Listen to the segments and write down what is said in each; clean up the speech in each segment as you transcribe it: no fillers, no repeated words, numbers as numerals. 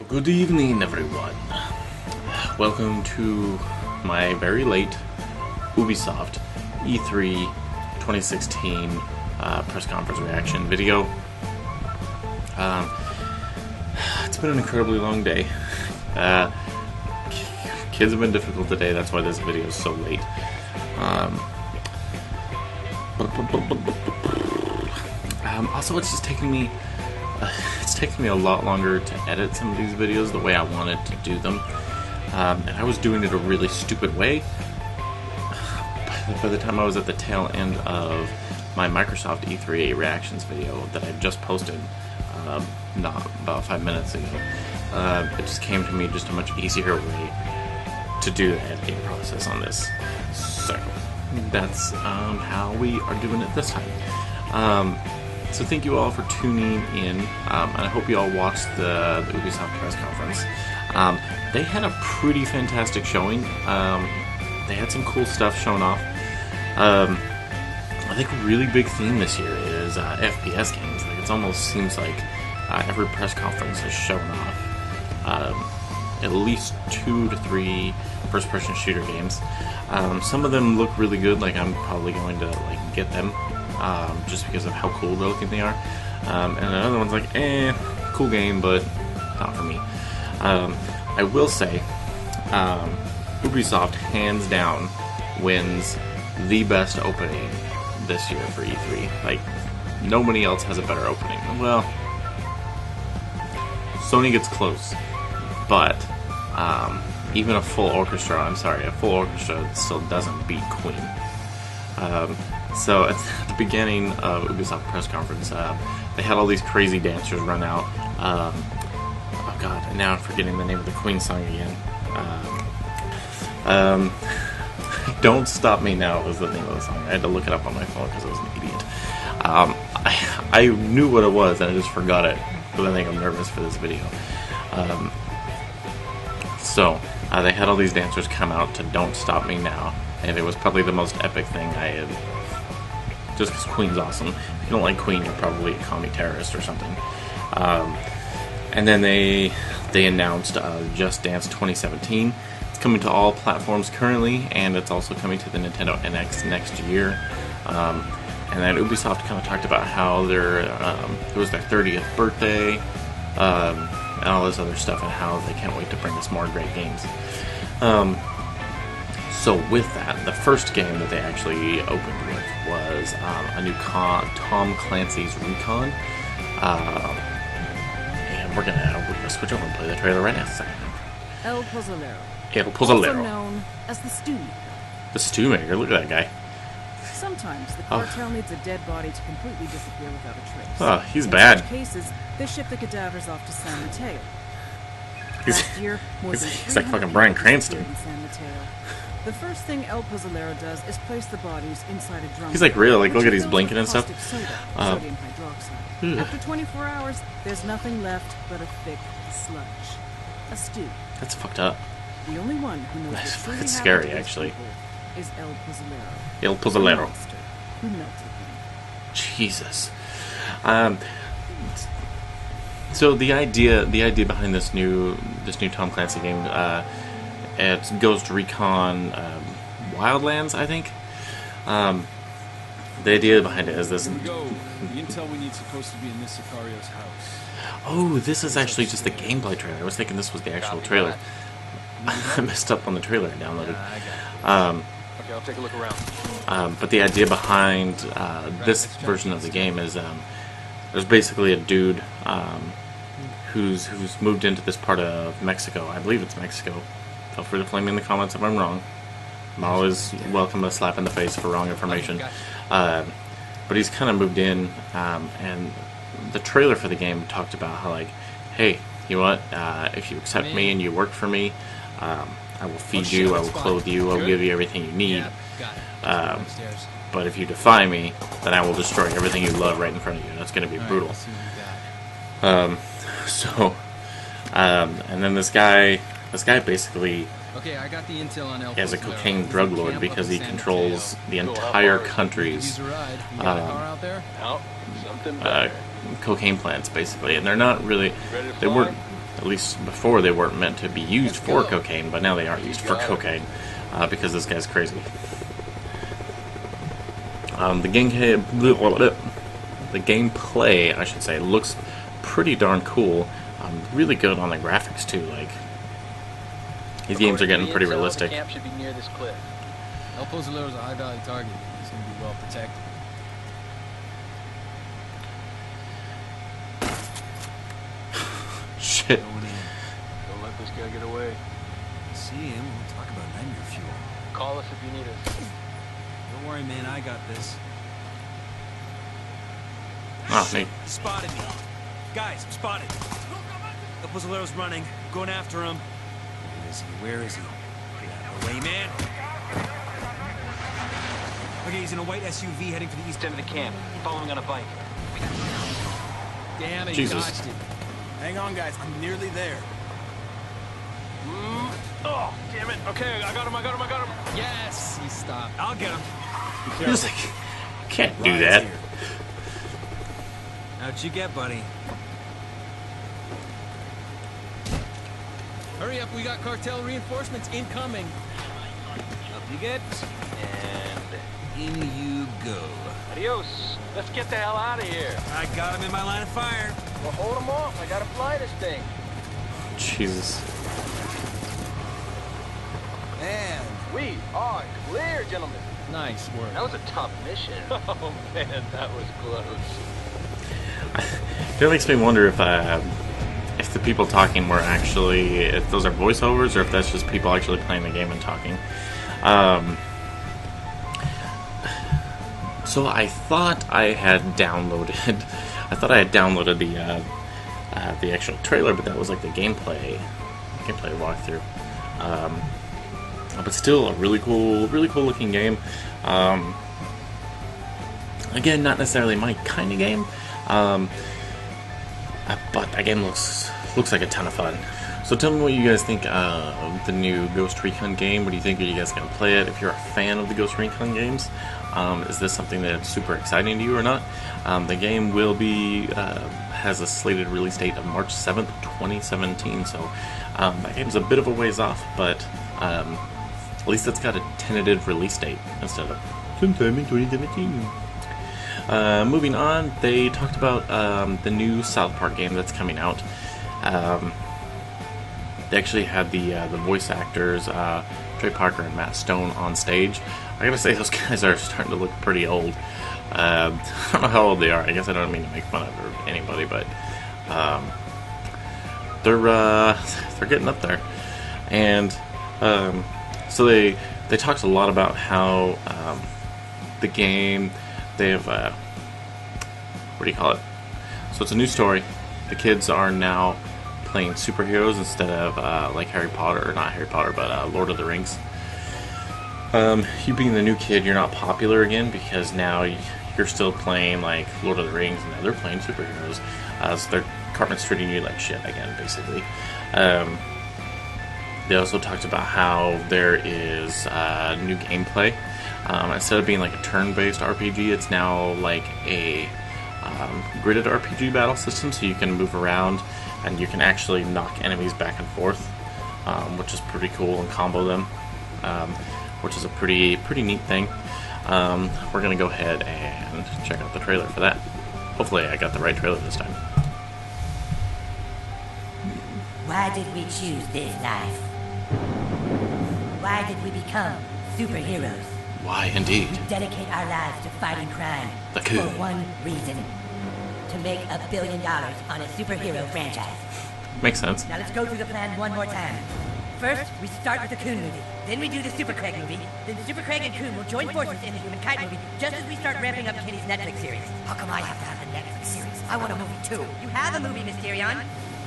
Good evening, everyone. Welcome to my very late Ubisoft E3 2016 press conference reaction video. It's been an incredibly long day. Kids have been difficult today, that's why this video is so late. Also, it's just taking me a lot longer to edit some of these videos the way I wanted to do them, and I was doing it a really stupid way. By the time I was at the tail end of my Microsoft E3 reactions video that I just posted not about 5 minutes ago, it just came to me just a much easier way to do the editing process on this. So that's how we are doing it this time. So thank you all for tuning in, and I hope you all watched the Ubisoft press conference. They had a pretty fantastic showing. They had some cool stuff shown off. I think a really big theme this year is FPS games. Like, it almost seems like every press conference has shown off at least 2 to 3 first-person shooter games. Some of them look really good. Like, I'm probably going to get them. Just because of how cool looking they are. And another one's like, cool game, but not for me. I will say, Ubisoft hands down wins the best opening this year for E3. Like, nobody else has a better opening. Well, Sony gets close, but even a full orchestra still doesn't beat Queen. So at the beginning of Ubisoft press conference, they had all these crazy dancers run out. Oh god, and now I'm forgetting the name of the Queen song again. Don't Stop Me Now was the name of the song. I had to look it up on my phone because I was an idiot. I knew what it was and I just forgot it, but I think I'm nervous for this video. So they had all these dancers come out to Don't Stop Me Now, and it was probably the most epic thing I had. Just because Queen's awesome. If you don't like Queen, you're probably a commie terrorist or something. And then they announced Just Dance 2017. It's coming to all platforms currently, and it's also coming to the Nintendo NX next year. And then Ubisoft kind of talked about how it was their 30th birthday, and all this other stuff, and how they can't wait to bring us more great games. So with that, the first game that they actually opened with was a new Tom Clancy's Recon, and we're gonna switch over and play the trailer right now. El Pozolero. Also known as the Stew Maker. The Stew Maker. Look at that guy. Sometimes the cartel needs a dead body to completely disappear without a trace. Oh, he's In bad. such cases, they ship the cadavers off to San Mateo. He's Last year, more than like fucking Bryan Cranston. in San Mateo. The first thing El Pozolero does is place the bodies inside a drum. He's like real, like look at he's filled blinking with and stuff. caustic soda, sodium hydroxide. After 24 hours, there's nothing left but a thick sludge. A stew. That's fucked up. The only one who knows That's what truly fucking happened scary, to these actually. people is El Pozolero. El The Pozolero. monster who melted them. Jesus. So the idea behind this new Tom Clancy game, it's Ghost Recon Wildlands, I think. The idea behind it is this. Here we go. The intel we need supposed to be in Miss Sicario's house. Oh, this is actually just the gameplay trailer. I was thinking this was the actual trailer. I messed up on the trailer I downloaded. Okay, I'll take a look around. But the idea behind this version of the game is there's basically a dude who's moved into this part of Mexico. I believe it's Mexico. Feel free to flame me in the comments if I'm wrong. I'm always welcome a slap in the face for wrong information. But he's kind of moved in, and the trailer for the game talked about how, like, hey, you know what? If you accept me and you work for me, I will feed you, I will clothe you, I will give you everything you need. But if you defy me, then I will destroy everything you love right in front of you. That's going to be brutal. And then this guy basically Okay, I got the intel on El as a Pozolero. cocaine drug lord because he controls the entire country's cocaine plants, basically. And they're not really, they weren't At least before they weren't meant to be used for cocaine, but now they are used for cocaine because this guy's crazy. The gameplay, I should say, looks pretty darn cool. Really good on the graphics too. Like these games are getting pretty realistic. The camp should be near this cliff. El Pozolero is a high-value target. He's going to be well protected. Shit. Going in. Don't let this guy get away. See him. We'll talk about nightmare fuel. Call us if you need us. Don't worry, man. I got this. Oh, Nate. He spotted me. Guys, I'm spotted. El Pozolero's running. I'm going after him. Where is he? Where is he? Get out of the way, man. Okay, he's in a white SUV heading for the east end of the camp. Following on a bike. Damn it, Jesus. he dodged it. Hang on, guys. I'm nearly there. Oh, damn it. Okay, I got him. Yes, he stopped. I'll get him. Be He was careful. like, can't do Ryan's that. here. How'd you get, buddy? Hurry up, we got cartel reinforcements incoming. Up you get, and in you go. Adios. Let's get the hell out of here. I got him in my line of fire. Well, hold him off. I gotta fly this thing. Jesus. And We are clear, gentlemen. nice work. That was a tough mission. Oh, man, that was close. It makes me wonder if the people talking were actually, if those are voiceovers or if that's just people actually playing the game and talking. So I thought I had downloaded the actual trailer, but that was like the gameplay walkthrough. But still a really cool looking game. Again, not necessarily my kind of game. But that game looks like a ton of fun. So tell me what you guys think of the new Ghost Recon game. What do you think? Are you guys going to play it? If you're a fan of the Ghost Recon games, is this something that's super exciting to you or not? The game will be has a slated release date of March 7th, 2017. So that game's a bit of a ways off, but at least it's got a tentative release date instead of sometime in 2017. Moving on, they talked about the new South Park game that's coming out. They actually had the voice actors, Trey Parker and Matt Stone, on stage. I gotta say, those guys are starting to look pretty old. I don't know how old they are. I guess I don't mean to make fun of anybody, but they're getting up there. And so they talked a lot about how the game, they have what do you call it? So it's a new story. The kids are now playing superheroes instead of like Harry Potter, or not Harry Potter, but Lord of the Rings. You being the new kid, you're not popular again because now you're still playing like Lord of the Rings, and now they're playing superheroes. So their department's treating you like shit again, basically. They also talked about how there is new gameplay. Instead of being like a turn-based RPG, it's now like a gridded RPG battle system, so you can move around and you can actually knock enemies back and forth, which is pretty cool, and combo them, which is a pretty neat thing. We're gonna go ahead and check out the trailer for that. Hopefully I got the right trailer this time. Why did we choose this life? Why did we become superheroes? Why indeed? We dedicate our lives to fighting crime The coup. for one reason: to make $1 billion on a superhero franchise. Makes sense. Now let's go through the plan one more time. First, we start with the Coon movie. Then we do the Super Craig movie. Then Super Craig and Coon will join forces in the Human Kite movie just as we start ramping up Kitty's Netflix series. How come I have to have a Netflix series? I want a movie too. You have a movie, Mysterion.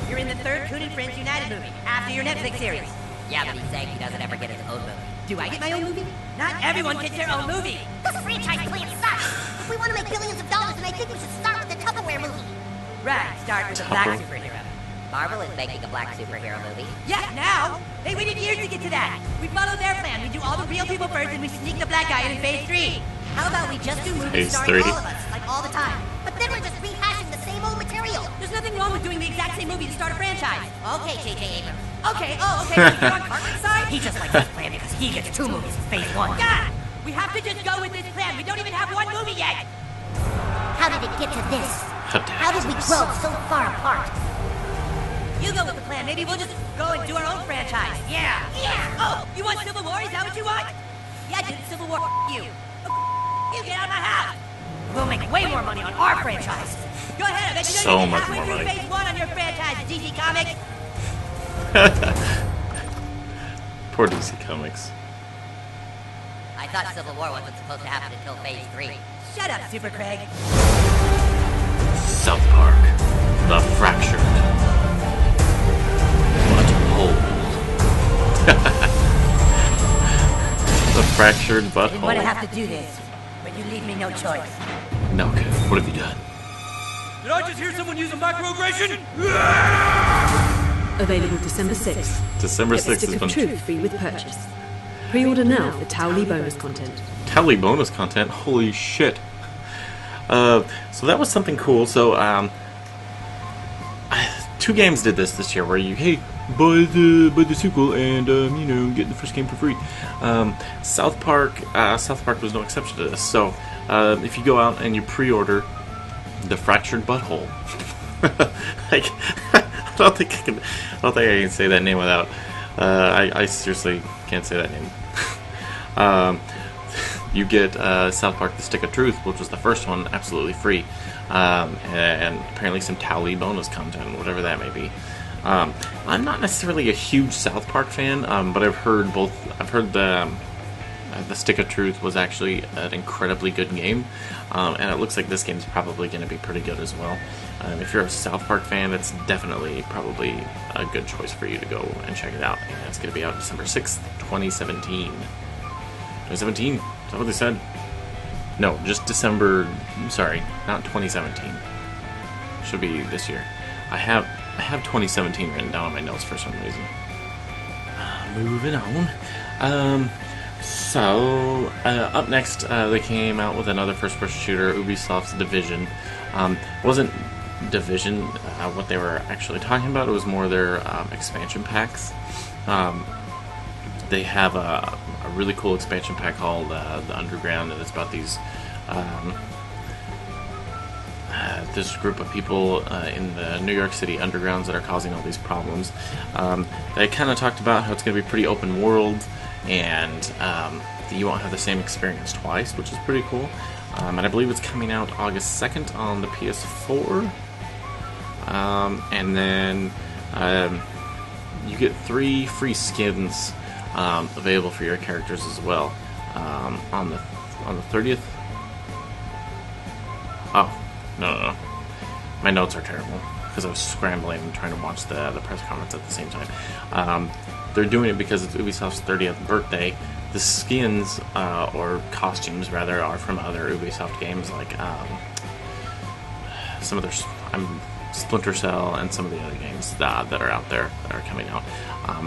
You're in the third Coon and Friends United movie after your Netflix series. Yeah, but he's saying he doesn't ever get his own movie. Do I get my own movie? Not everyone gets their own movie. This franchise plan sucks. If we want to make billions of dollars, then I think we should start with the Tupperware movie. Right, start with a black Tupper. superhero. Marvel is making a black superhero movie. Yeah, now! They waited years to get to that. We followed their plan. We do all the real people first, and we sneak the black guy in phase 3. How about we just do movies Phase starring 3. all of us, like all the time? But then we're just rehashing the same old material material. There's nothing wrong with doing the exact same movie to start a franchise. Okay, J.J. Abrams. Okay, but you're on Cartman's side? He just likes this plan because he gets 2 movies in phase 1. God! We have to just go with this plan. We don't even have 1 movie yet. How did it get to this? How dare How did we grow so far apart? You go with the plan. Maybe we'll just go and do our own franchise. Yeah. Oh, you want Civil War? Is that what you want? Yeah, dude, Civil War. You. You get out of my house. We'll make way more money on our franchise. Go ahead. I bet you So don't much halfway more through money. phase 1 on your franchise, DC Comics. Poor DC Comics. I thought Civil War wasn't supposed to happen until phase 3. Shut up, Super Craig. South Park, the fractured butthole. The fractured I didn't want to butthole. have to do this, but you leave me no choice. No, okay. What have you done? Did I just hear someone use a microaggression? Available December 6th. December Get the 6th Stick has of been Truth free with purchase. Pre-order now for Towley bonus content. Tally bonus content. Holy shit. So that was something cool. So 2 games did this year, where you buy the sequel and get the first game for free. South Park was no exception to this. So if you go out and you pre-order the Fractured Butthole, like, I don't think I can say that name without. I seriously can't say that name. You get South Park: The Stick of Truth, which was the first one, absolutely free, and apparently some Towley bonus content, whatever that may be. I'm not necessarily a huge South Park fan, but I've heard both. I've heard the Stick of Truth was actually an incredibly good game, and it looks like this game is probably going to be pretty good as well. If you're a South Park fan, it's definitely probably a good choice for you to go and check it out. And it's going to be out December 6th, 2017. 2017? Is that what they said? No, just December. Sorry, not 2017. Should be this year. I have 2017 written down on my notes for some reason. Moving on. So, up next, they came out with another first-person shooter, Ubisoft's Division. Wasn't Division what they were actually talking about. It was more their expansion packs. They have a really cool expansion pack called The Underground, and it's about these this group of people in the New York City undergrounds that are causing all these problems. They kind of talked about how it's going to be pretty open world, and you won't have the same experience twice, which is pretty cool. And I believe it's coming out August 2nd on the PS4. And then you get 3 free skins available for your characters as well on the 30th. Oh, no. My notes are terrible because I was scrambling and trying to watch the press conference at the same time. They're doing it because it's Ubisoft's 30th birthday. The skins, or costumes rather, are from other Ubisoft games, like some of their Splinter Cell and some of the other games that are out there that are coming out.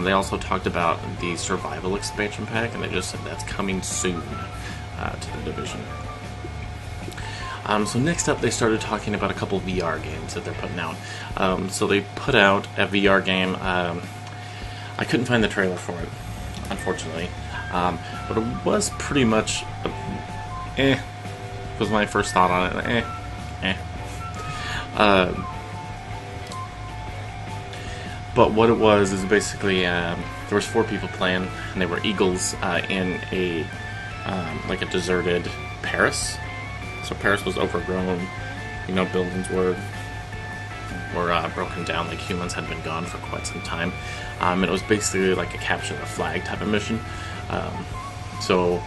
They also talked about the Survival expansion pack, and they just said that's coming soon to the Division. So next up, they started talking about a couple VR games that they're putting out. So they put out a VR game. I couldn't find the trailer for it, unfortunately. But it was pretty much was my first thought on it. But what it was is basically there was 4 people playing, and they were eagles in a like a deserted Paris. So Paris was overgrown. Buildings were broken down, like humans had been gone for quite some time. And it was basically like a capture the flag type of mission. So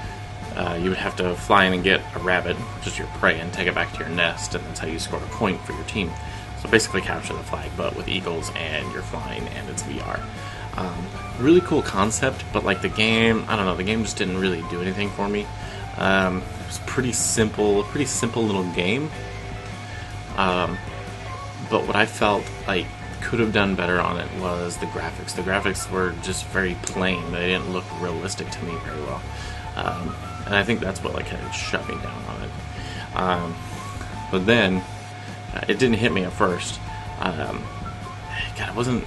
you would have to fly in and get a rabbit, which is your prey, and take it back to your nest, and that's how you score a point for your team. So basically capture the flag, but with eagles, and you're flying, and it's VR. Really cool concept, but like the game, I don't know, the game just didn't really do anything for me. It was pretty simple little game. But what I felt like could have done better on it was the graphics. The graphics were just very plain. They didn't look realistic to me very well. And I think that's what kind of shut me down on it. But then it didn't hit me at first. God, it wasn't.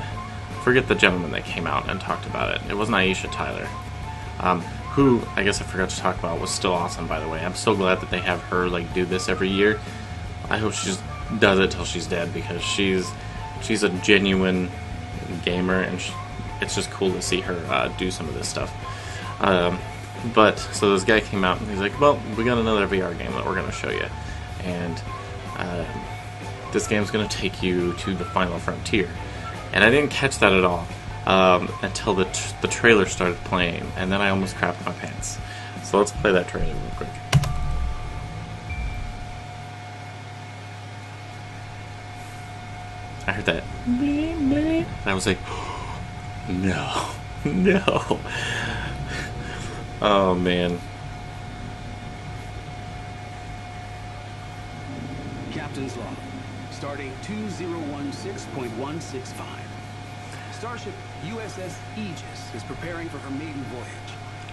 Forget the gentleman that came out and talked about it. It wasn't Aisha Tyler, who I guess I forgot to talk about was still awesome. By the way, I'm so glad that they have her like do this every year. I hope she just does it till she's dead because she's a genuine gamer, and it's just cool to see her do some of this stuff. But so this guy came out and he's like, "Well, we got another VR game that we're going to show you, and this game's going to take you to the final frontier." And I didn't catch that at all until the trailer started playing, and then I almost crapped my pants. So let's play that trailer real quick. I heard that. And I was like, no, no. Oh man. Captain's log, starting 2016.165. Starship USS Aegis is preparing for her maiden voyage.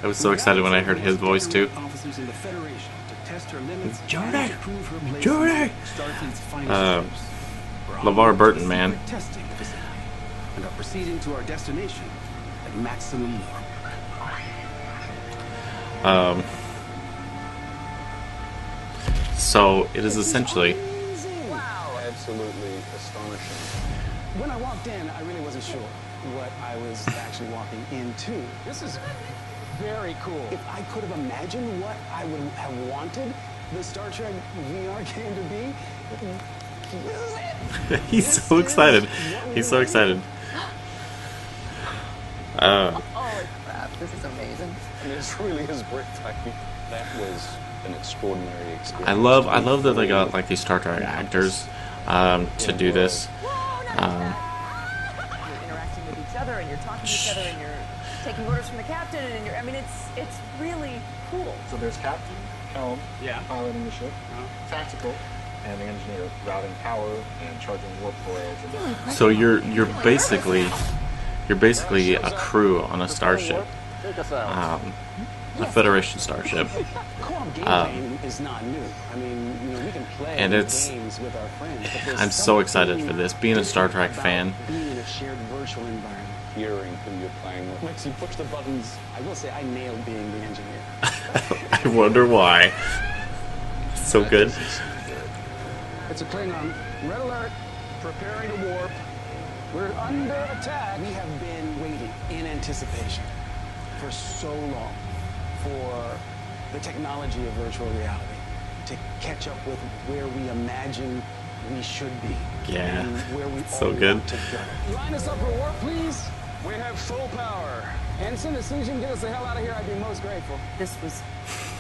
I was so excited when I heard his voice too. Officers in the Federation to test her limits Jordy! and prove her place Jordy! in Starfleet's finest ships. We're on LeVar Burton, man. secret testing facility and are proceeding to our destination at maximum warp. So it is essentially. Wow. Absolutely astonishing. When I walked in, I really wasn't sure what I was actually walking into. This is very cool. If I could have imagined what I would have wanted the Star Trek VR game to be, this is it. He's so excited. He's so excited. Holy crap, this is amazing. And it really is breathtaking. That was an extraordinary experience. I love that they got like these Star Trek actors to do this. You're interacting with each other and you're talking to each other and you're taking orders from the captain and I mean it's really cool. So there's captain, helm, piloting the ship, tactical, and the engineer routing power and charging warp coils. And So you're basically a crew on a starship, a Federation starship. Co-op game is not new. I mean, you know, we can play And it's- games with our friends. But there's I'm so excited something for this. Being a Star Trek about fan, being in a shared virtual environment. Hearing who you're playing with. Once you push the buttons, I will say I nailed being the engineer. I wonder why. So good. It's a Klingon. Red alert. Preparing to warp. We're under attack. We have been waiting in anticipation for so long for the technology of virtual reality to catch up with where we imagine we should be. Yeah, And where we so all good. want to go. Line us up for warp, please. We have full power. Ensign, as soon as you can get us the hell out of here, I'd be most grateful. This was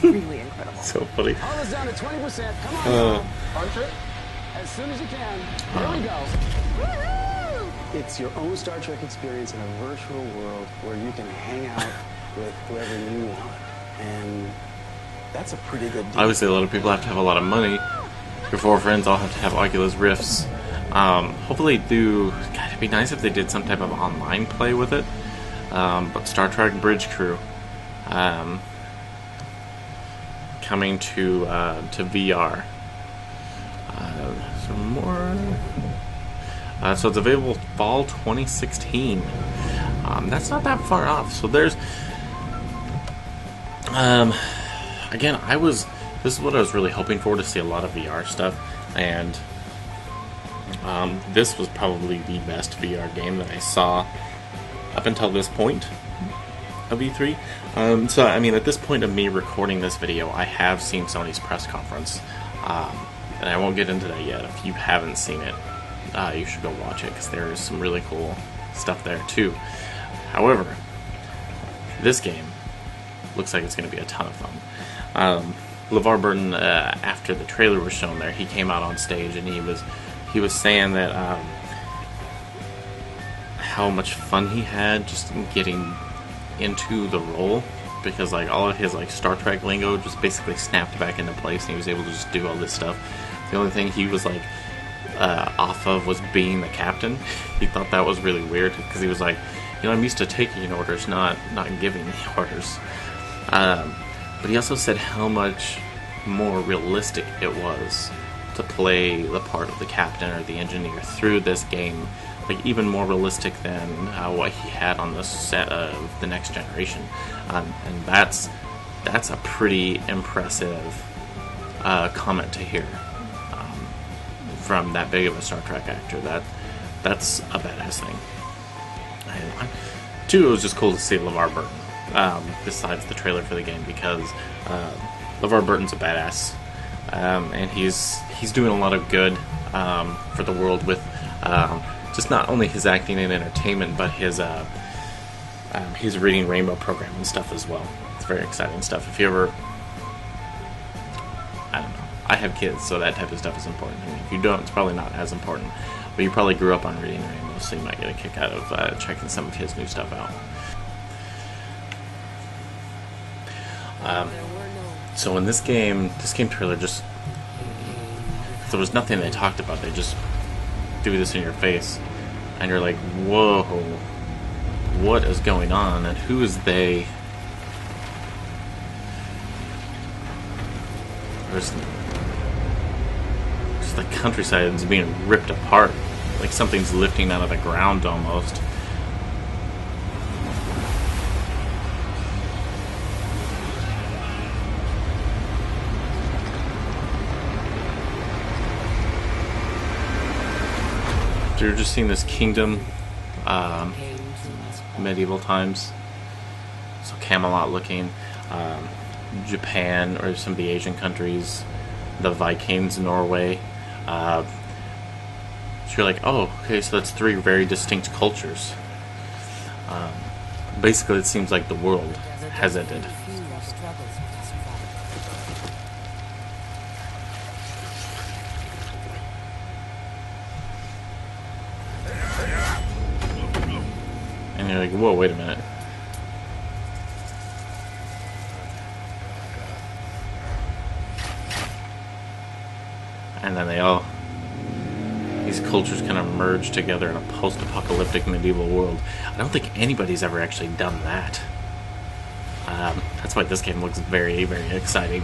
really incredible. So funny. All is down to 20%. Come on, y'all. Punch it. As soon as you can. Here we go. Woohoo! It's your own Star Trek experience in a virtual world where you can hang out with whoever you want. And that's a pretty good deal. Obviously, a lot of people have to have a lot of money. Your four friends all have to have Oculus Rifts. Hopefully, do. God, it'd be nice if they did some type of online play with it. But Star Trek Bridge Crew coming to VR. Some more. So it's available fall 2016. That's not that far off. So there's. Again, this is what I was really hoping for, to see a lot of VR stuff, and this was probably the best VR game that I saw up until this point of E3. So, I mean, at this point of me recording this video, I have seen Sony's press conference, and I won't get into that yet. If you haven't seen it, you should go watch it, because there is some really cool stuff there, too. However, this game looks like it's going to be a ton of fun. LeVar Burton, after the trailer was shown there, he came out on stage and he was saying that how much fun he had just getting into the role, because like all of his like Star Trek lingo just basically snapped back into place and he was able to just do all this stuff. The only thing he was like off of was being the captain. He thought that was really weird, because he was like, you know, I'm used to taking orders, not giving the orders. But he also said how much more realistic it was to play the part of the captain or the engineer through this game, like even more realistic than what he had on the set of the Next Generation, and that's a pretty impressive comment to hear from that big of a Star Trek actor. That's a badass thing. And two, it was just cool to see LeVar Burton, besides the trailer for the game, because LeVar Burton's a badass, and he's doing a lot of good for the world with just not only his acting and entertainment, but his Reading Rainbow program and stuff as well. It's very exciting stuff. If you ever, I don't know, I have kids, so that type of stuff is important to me. If you don't, it's probably not as important, but you probably grew up on Reading Rainbow, so you might get a kick out of checking some of his new stuff out. So in this game trailer, just there was nothing they talked about. They just do this in your face, and you're like, whoa, what is going on, and who is they? There's just the countryside is being ripped apart, like something's lifting out of the ground almost. So you're just seeing this kingdom, medieval times, so Camelot looking, Japan or some of the Asian countries, the Vikings, Norway. So you're like, oh, okay, so that's three very distinct cultures. Basically, it seems like the world has ended. And you're like, whoa, wait a minute. And then these cultures kind of merge together in a post-apocalyptic medieval world. I don't think anybody's ever actually done that. That's why this game looks very, very exciting.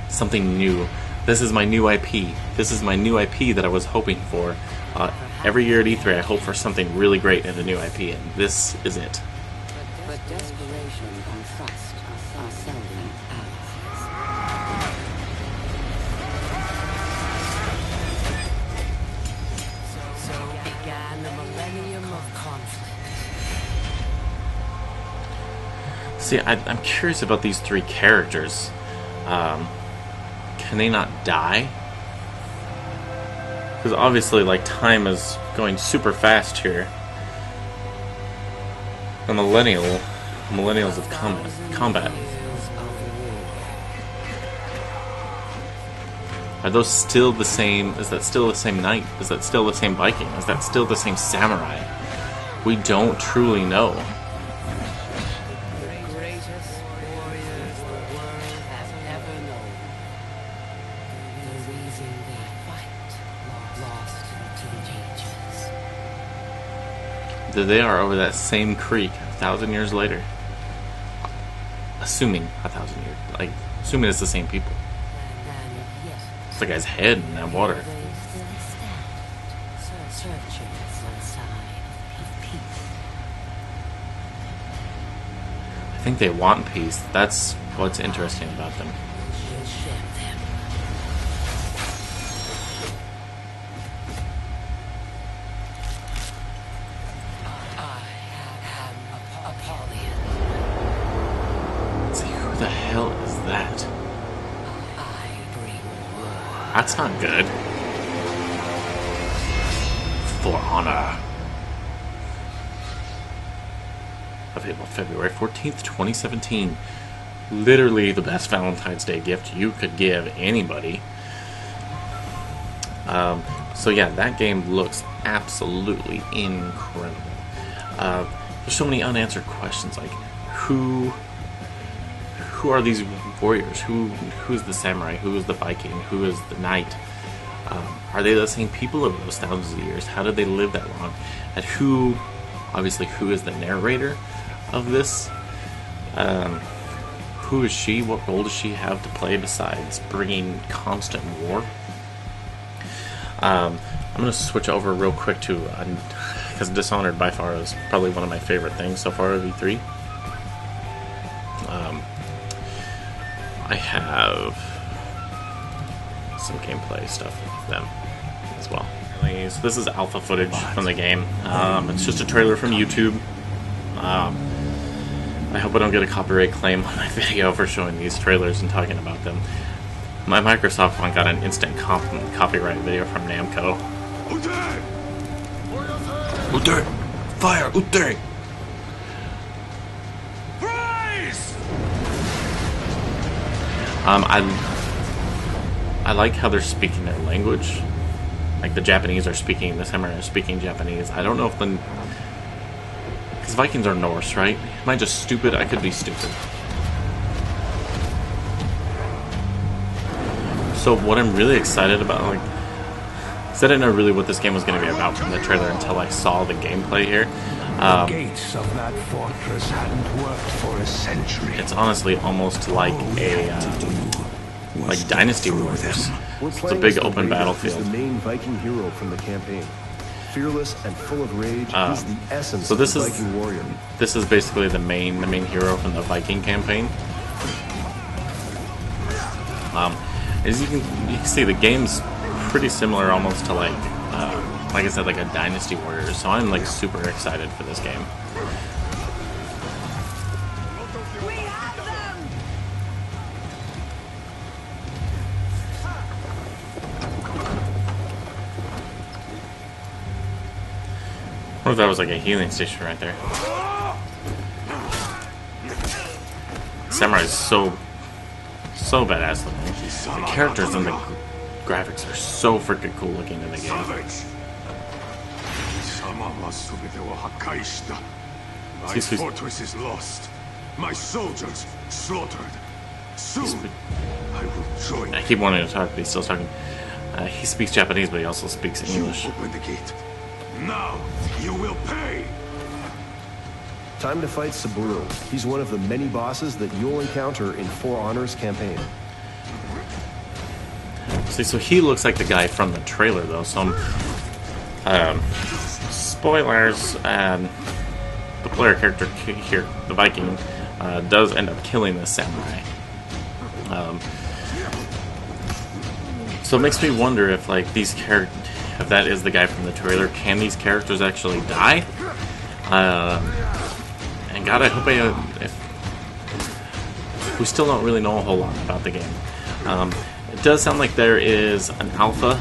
Something new. This is my new IP. This is my new IP that I was hoping for. Every year at E3, I hope for something really great in a new IP, and this is it. But desperation and trust are seldom allies. So began a millennium of conflict. See, I'm curious about these three characters. Can they not die? Because obviously, like, time is going super fast here. The millennials of combat. Are those still the same? Is that still the same knight? Is that still the same Viking? Is that still the same samurai? We don't truly know. They are over that same creek 1,000 years later. Assuming 1,000 years. Like, assuming it's the same people. It's the guy's head in that water. I think they want peace. That's what's interesting about them. What the hell is that? That's not good. For honor. Available February 14th, 2017. Literally the best Valentine's Day gift you could give anybody. So yeah, that game looks absolutely incredible. There's so many unanswered questions, like who are these warriors? Who's the samurai? Who is the Viking? Who is the knight? Are they the same people over those thousands of years? How did they live that long? And who is the narrator of this? Who is she? What role does she have to play besides bringing constant war? I'm gonna switch over real quick to because Dishonored by far is probably one of my favorite things so far of E3. I have some gameplay stuff with them as well. So this is alpha footage from the game. It's just a trailer from YouTube. I hope I don't get a copyright claim on my video for showing these trailers and talking about them. My Microsoft one got an instant copyright video from Namco. Ute! Fire! Ute! Freeze! I like how they're speaking their language. Like the Japanese are speaking, the Samurai are speaking Japanese. I don't know if the... Because Vikings are Norse, right? Am I just stupid? I could be stupid. So what I'm really excited about, like... Because I didn't know really what this game was going to be about from the trailer until I saw the gameplay here. The gates of that fortress hadn't worked for a century. It's honestly almost like a... like Dynasty Warriors. It's a big open battlefield. The main Viking hero from the campaign. Fearless and full of rage, he's the essence of the Viking warrior. This is basically the main hero from the Viking campaign. As you can see, the game's pretty similar, almost to like I said, like a Dynasty Warriors. So I'm like super excited for this game. What if that was like a healing station right there? Samurai is so badass looking. The characters and the graphics are so freaking cool looking in the game. My fortress is lost. My soldiers slaughtered. Soon I will join. I keep wanting to talk, but he's still talking. He speaks Japanese, but he also speaks English. Open the gate. Now you will pay! Time to fight Saburo. He's one of the many bosses that you'll encounter in For Honor's campaign. See, so he looks like the guy from the trailer, though. Some spoilers, the player character here, the Viking, does end up killing the samurai. So it makes me wonder if, like, these characters... If that is the guy from the trailer, can these characters actually die? And God, I hope if we still don't really know a whole lot about the game. It does sound like there is an alpha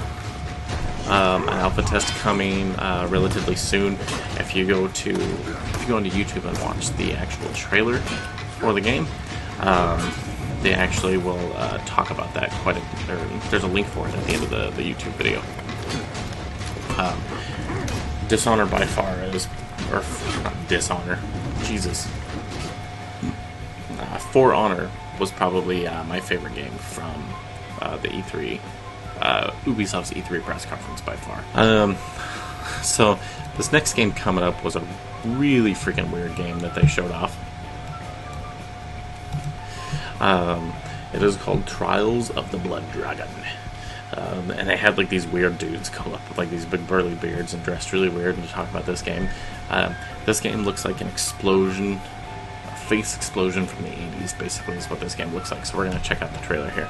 test coming relatively soon. If you go onto YouTube and watch the actual trailer for the game, they actually will talk about that quite a bit. There's a link for it at the end of the YouTube video. Dishonored by far is, or not Dishonor, Jesus. For Honor was probably my favorite game from the E3, Ubisoft's E3 press conference by far. So this next game coming up was a really freaking weird game that they showed off. It is called Trials of the Blood Dragon. And they had like these weird dudes come up with like these big burly beards and dressed really weird and to talk about this game. This game looks like an explosion, a face explosion from the 80s, basically is what this game looks like. So we're going to check out the trailer here.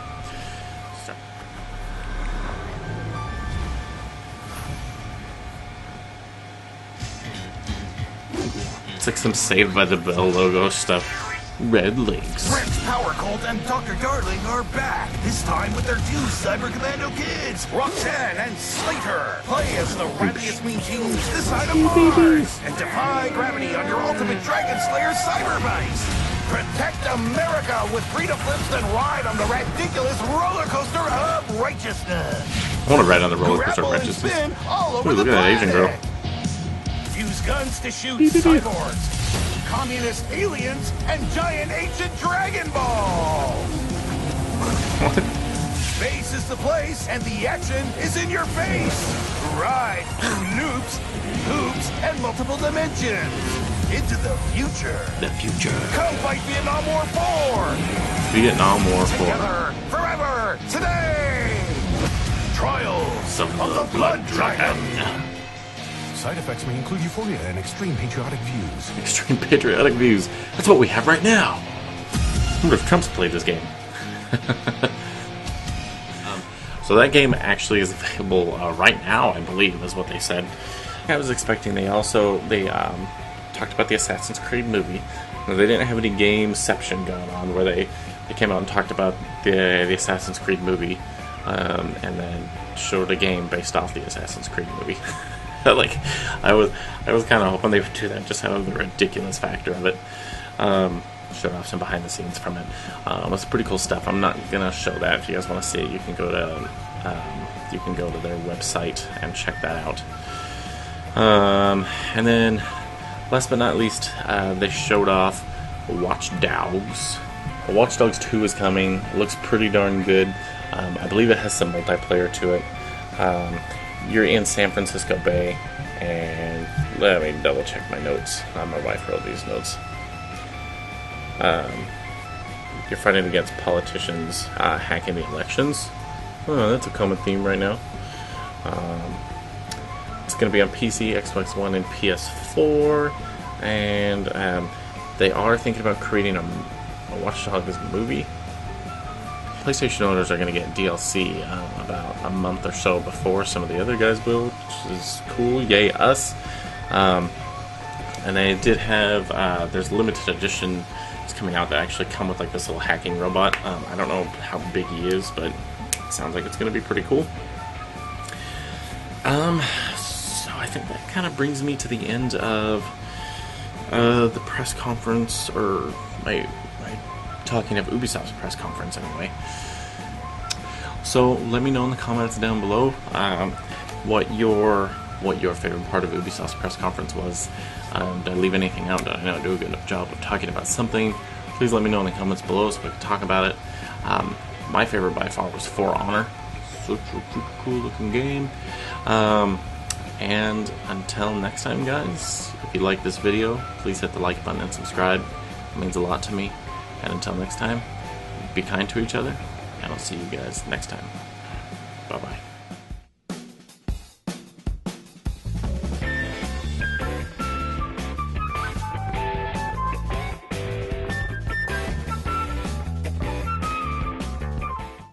It's like some Saved by the Bell logo stuff. Red Links. Rex Power Cult and Dr. Darling are back, this time with their two Cyber Commando kids, Roxanne and Slater. Play as the rattiest mean teens this side of Mars, and defy gravity on your ultimate Dragon Slayer cyber base. Protect America with Frida Flips and ride on the ridiculous roller coaster of righteousness. I want to ride on the roller coaster of righteousness. Ooh, look at that Asian girl. Use guns to shoot cyborgs, communist aliens, and giant ancient Dragon Balls! What? Space is the place, and the action is in your face! Ride through loops, hoops, and multiple dimensions! Into the future! The future. Come fight Vietnam War 4! Vietnam War 4. Together, forever, today! Trials of the Blood Dragon. Side effects may include euphoria and extreme patriotic views. Extreme patriotic views. That's what we have right now. I wonder if Trump's played this game. So that game actually is available right now, I believe, is what they said. I was expecting they talked about the Assassin's Creed movie. They didn't have any gameception going on where they came out and talked about the Assassin's Creed movie, and then showed a game based off the Assassin's Creed movie. Like, I was kind of hoping they would do that just out of the ridiculous factor of it. Showed off some behind the scenes from it. It's pretty cool stuff. I'm not gonna show that. If you guys want to see it, you can go to their website and check that out. And then, last but not least, they showed off Watch Dogs. Watch Dogs 2 is coming. It looks pretty darn good. I believe it has some multiplayer to it. You're in San Francisco Bay, and let me double check my notes. My wife wrote these notes. You're fighting against politicians hacking the elections. Oh, that's a common theme right now. It's going to be on PC, Xbox One, and PS4, and they are thinking about creating a Watch Dogs movie. PlayStation owners are going to get DLC about a month or so before some of the other guys will, which is cool. Yay us! And they did have there's limited edition coming out that actually come with like this little hacking robot. I don't know how big he is, but it sounds like it's going to be pretty cool. So I think that kind of brings me to the end of the press conference, or my talking of Ubisoft's press conference anyway. So let me know in the comments down below what your favorite part of Ubisoft's press conference was. Did I leave anything out? Did I not do a good enough job of talking about something? Please let me know in the comments below so we can talk about it. My favorite by far was For Honor. Such a cool looking game. And until next time, guys, if you like this video, please hit the like button and subscribe. It means a lot to me. And until next time, be kind to each other, and I'll see you guys next time. Bye-bye.